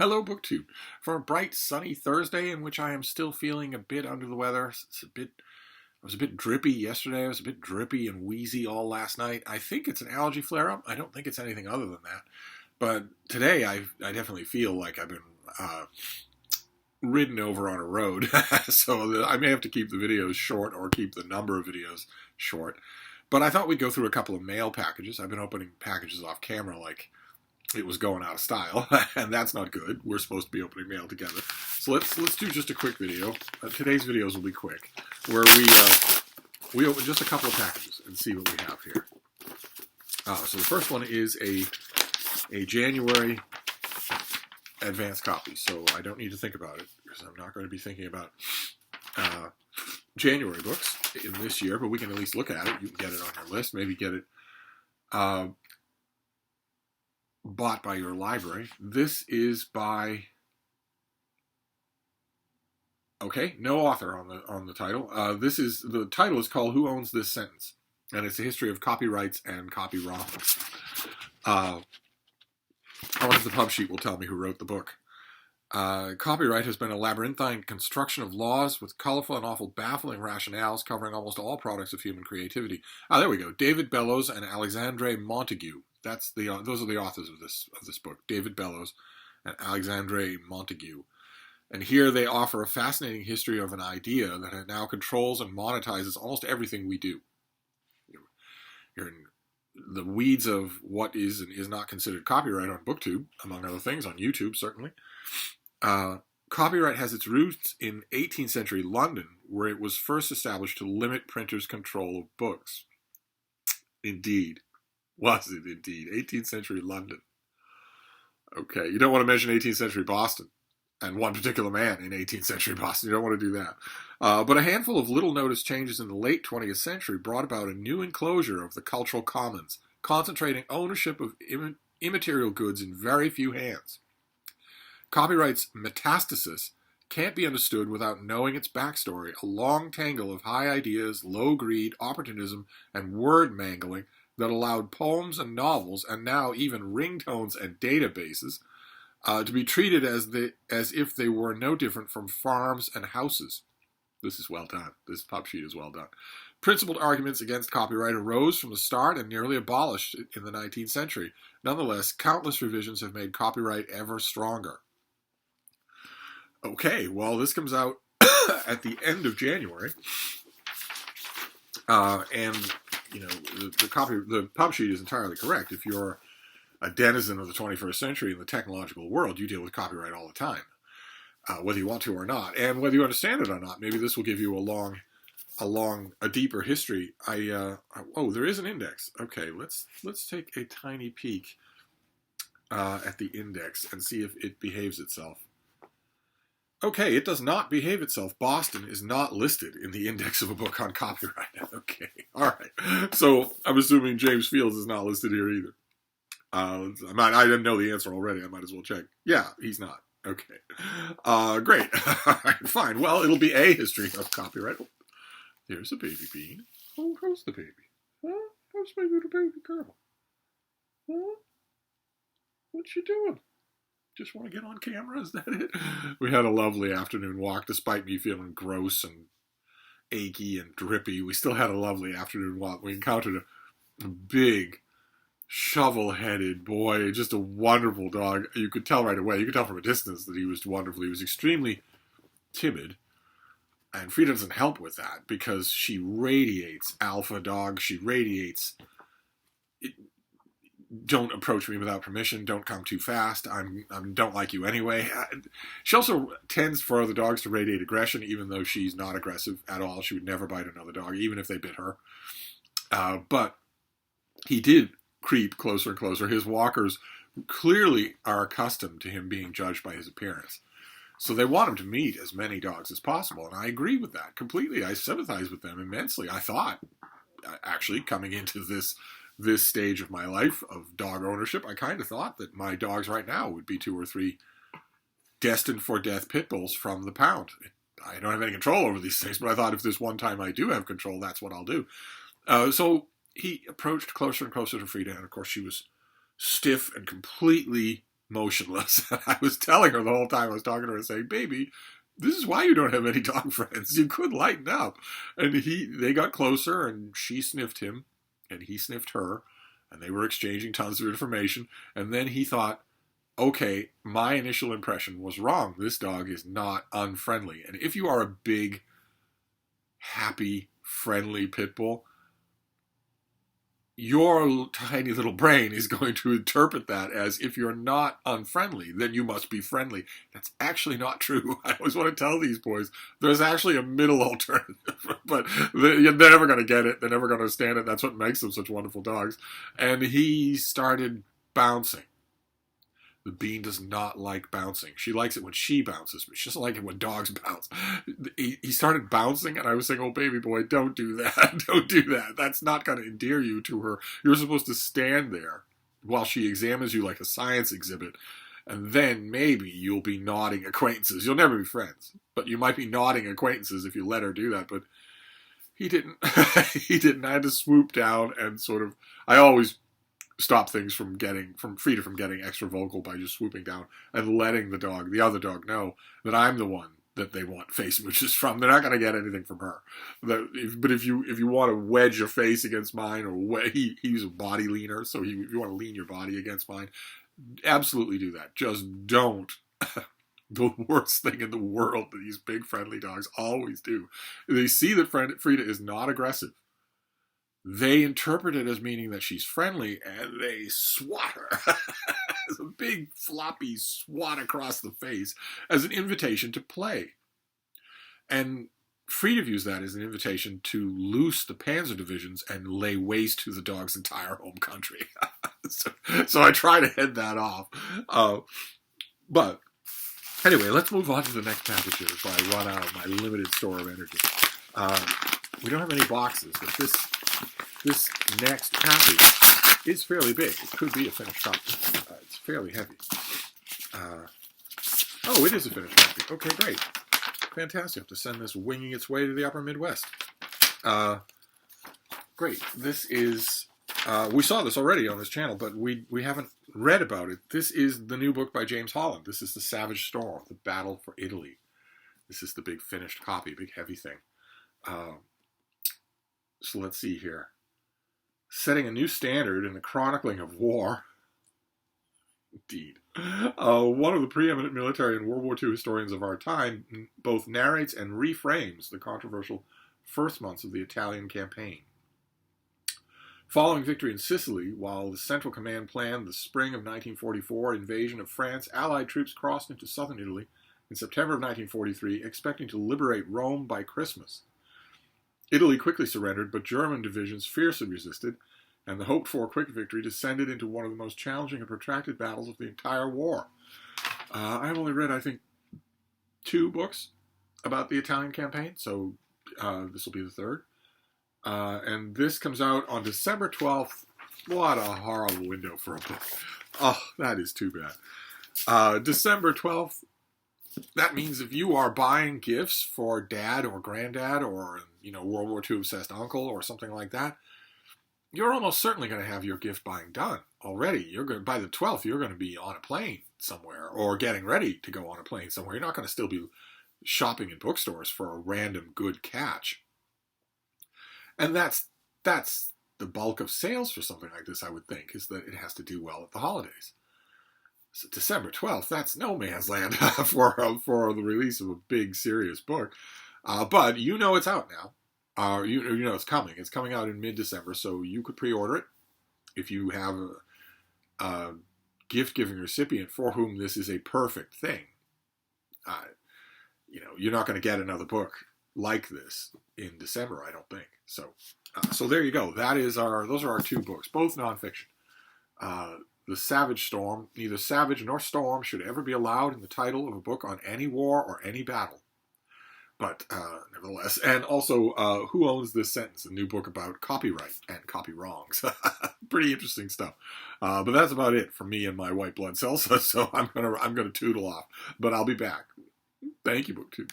Hello, BookTube. For a bright, sunny Thursday in which I am still feeling a bit under the weather. I was a bit drippy yesterday. I was a bit drippy and wheezy all last night. I think it's an allergy flare-up. I don't think it's anything other than that. But today, I definitely feel like I've been ridden over on a road. So I may have to keep the videos short or keep the number of videos short. But I thought we'd go through a couple of mail packages. I've been opening packages off camera like it was going out of style, and that's not good. We're supposed to be opening mail together. So let's do just a quick video. Today's videos will be quick, where we open just a couple of packages and see what we have here. So the first one is a January advance copy, so I don't need to think about it, because I'm not going to be thinking about January books in this year, but we can at least look at it. You can get it on your list, maybe get it bought by your library. This is by, okay, no author on the title. The title is called "Who Owns This Sentence?" and it's a history of copyrights and copywrongs. I wonder if the pub sheet will tell me who wrote the book. Copyright has been a labyrinthine construction of laws with colorful and often baffling rationales covering almost all products of human creativity. There we go. David Bellows and Alexandre Montague. Those are the authors of this book. David Bellows and Alexandre Montague. And here they offer a fascinating history of an idea that now controls and monetizes almost everything we do. You're in the weeds of what is and is not considered copyright on BookTube, among other things, on YouTube certainly. Copyright has its roots in 18th century London, where it was first established to limit printers' control of books. Indeed. Was it indeed? 18th century London. Okay, you don't want to mention 18th century Boston and one particular man in 18th century Boston. You don't want to do that. But a handful of little-noticed changes in the late 20th century brought about a new enclosure of the cultural commons, concentrating ownership of immaterial goods in very few hands. Copyright's metastasis can't be understood without knowing its backstory, a long tangle of high ideas, low greed, opportunism, and word mangling that allowed poems and novels, and now even ringtones and databases, to be treated as if they were no different from farms and houses. This is well done. This pub sheet is well done. Principled arguments against copyright arose from the start and nearly abolished it in the 19th century. Nonetheless, countless revisions have made copyright ever stronger. Okay, well, this comes out at the end of January, and you know, the pub sheet is entirely correct. If you're a denizen of the 21st century in the technological world, you deal with copyright all the time, whether you want to or not, and whether you understand it or not. Maybe this will give you a deeper history. Oh, there is an index. Okay, let's take a tiny peek at the index and see if it behaves itself. Okay, it does not behave itself. Boston is not listed in the index of a book on copyright. Okay, all right. So I'm assuming James Fields is not listed here either. I didn't know the answer already. I might as well check. Yeah, he's not. Okay. Great. All right, fine. Well, it'll be a history of copyright. Oh, there's a baby bean. Oh, how's the baby? Huh? How's my little baby girl? Huh? What's she doing? Just want to get on camera? Is that it? We had a lovely afternoon walk, despite me feeling gross and achy and drippy. We still had a lovely afternoon walk. We encountered a big, shovel-headed boy, just a wonderful dog. You could tell right away. You could tell from a distance that he was wonderful. He was extremely timid, and Frida doesn't help with that because she radiates alpha dog. She radiates don't approach me without permission, don't come too fast, I don't like you anyway. She also tends for other dogs to radiate aggression, even though she's not aggressive at all. She would never bite another dog, even if they bit her. But he did creep closer and closer. His walkers clearly are accustomed to him being judged by his appearance. So they want him to meet as many dogs as possible, and I agree with that completely. I sympathize with them immensely. I thought, actually, coming into this stage of my life of dog ownership, I kind of thought that my dogs right now would be 2 or 3 destined for death pit bulls from the pound. I don't have any control over these things, but I thought if this one time I do have control, that's what I'll do. So he approached closer and closer to Frida, and of course she was stiff and completely motionless. And I was telling her the whole time I was talking to her, saying, baby, this is why you don't have any dog friends. You could lighten up. And they got closer, and she sniffed him, and he sniffed her, and they were exchanging tons of information. And then he thought, okay, my initial impression was wrong. This dog is not unfriendly. And if you are a big, happy, friendly pit bull, your tiny little brain is going to interpret that as, if you're not unfriendly, then you must be friendly. That's actually not true. I always want to tell these boys, there's actually a middle alternative, but they're never going to get it. They're never going to understand it. That's what makes them such wonderful dogs. And he started bouncing. The Bean does not like bouncing. She likes it when she bounces, but she doesn't like it when dogs bounce. He started bouncing, and I was saying, oh, baby boy, don't do that. Don't do that. That's not going to endear you to her. You're supposed to stand there while she examines you like a science exhibit, and then maybe you'll be nodding acquaintances. You'll never be friends, but you might be nodding acquaintances if you let her do that, but he didn't. He didn't. I had to swoop down and sort of, I always stop things from Frida from getting extra vocal by just swooping down and letting the other dog know that I'm the one that they want face smooches from. They're not going to get anything from her. But if you want to wedge your face against mine, or he's a body leaner, so if you want to lean your body against mine, absolutely do that. Just don't. The worst thing in the world that these big friendly dogs always do. They see that Frida is not aggressive. They interpret it as meaning that she's friendly, and they swat her. It's a big floppy swat across the face as an invitation to play. And Frida views that as an invitation to loose the panzer divisions and lay waste to the dog's entire home country. So I try to head that off. But anyway, let's move on to the next package here before I run out of my limited store of energy. We don't have any boxes, but this next package is fairly big. It could be a finished copy. It's fairly heavy. Oh, it is a finished copy. Okay, great. Fantastic. I have to send this winging its way to the upper Midwest. Great. This is, we saw this already on this channel, but we haven't read about it. This is the new book by James Holland. This is The Savage Storm, The Battle for Italy. This is the big finished copy, big heavy thing. So let's see here. Setting a new standard in the chronicling of war. Indeed. One of the preeminent military and World War II historians of our time both narrates and reframes the controversial first months of the Italian campaign. Following victory in Sicily, while the Central Command planned the spring of 1944 invasion of France, Allied troops crossed into southern Italy in September of 1943, expecting to liberate Rome by Christmas. Italy quickly surrendered, but German divisions fiercely resisted, and the hoped-for quick victory descended into one of the most challenging and protracted battles of the entire war. I've only read, I think, 2 books about the Italian campaign, so this will be the third. And this comes out on December 12th. What a horrible window for a book. Oh, that is too bad. December 12th. That means if you are buying gifts for dad or granddad or, World War II obsessed uncle or something like that, you're almost certainly going to have your gift buying done already. By the 12th, you're going to be on a plane somewhere or getting ready to go on a plane somewhere. You're not going to still be shopping in bookstores for a random good catch. And that's the bulk of sales for something like this, I would think, is that it has to do well at the holidays. So December 12th, that's no man's land for the release of a big, serious book. But you know it's out now. You know it's coming. It's coming out in mid-December, so you could pre-order it. If you have a gift-giving recipient for whom this is a perfect thing, you're not going to get another book like this in December, I don't think. So there you go. Those are our 2 books, both nonfiction. The Savage Storm. Neither savage nor storm should ever be allowed in the title of a book on any war or any battle. But nevertheless, and also Who Owns This Sentence, a new book about copyright and copy wrongs. Pretty interesting stuff. But that's about it for me and my white blood cells. So I'm gonna toodle off. But I'll be back. Thank you, BookTube.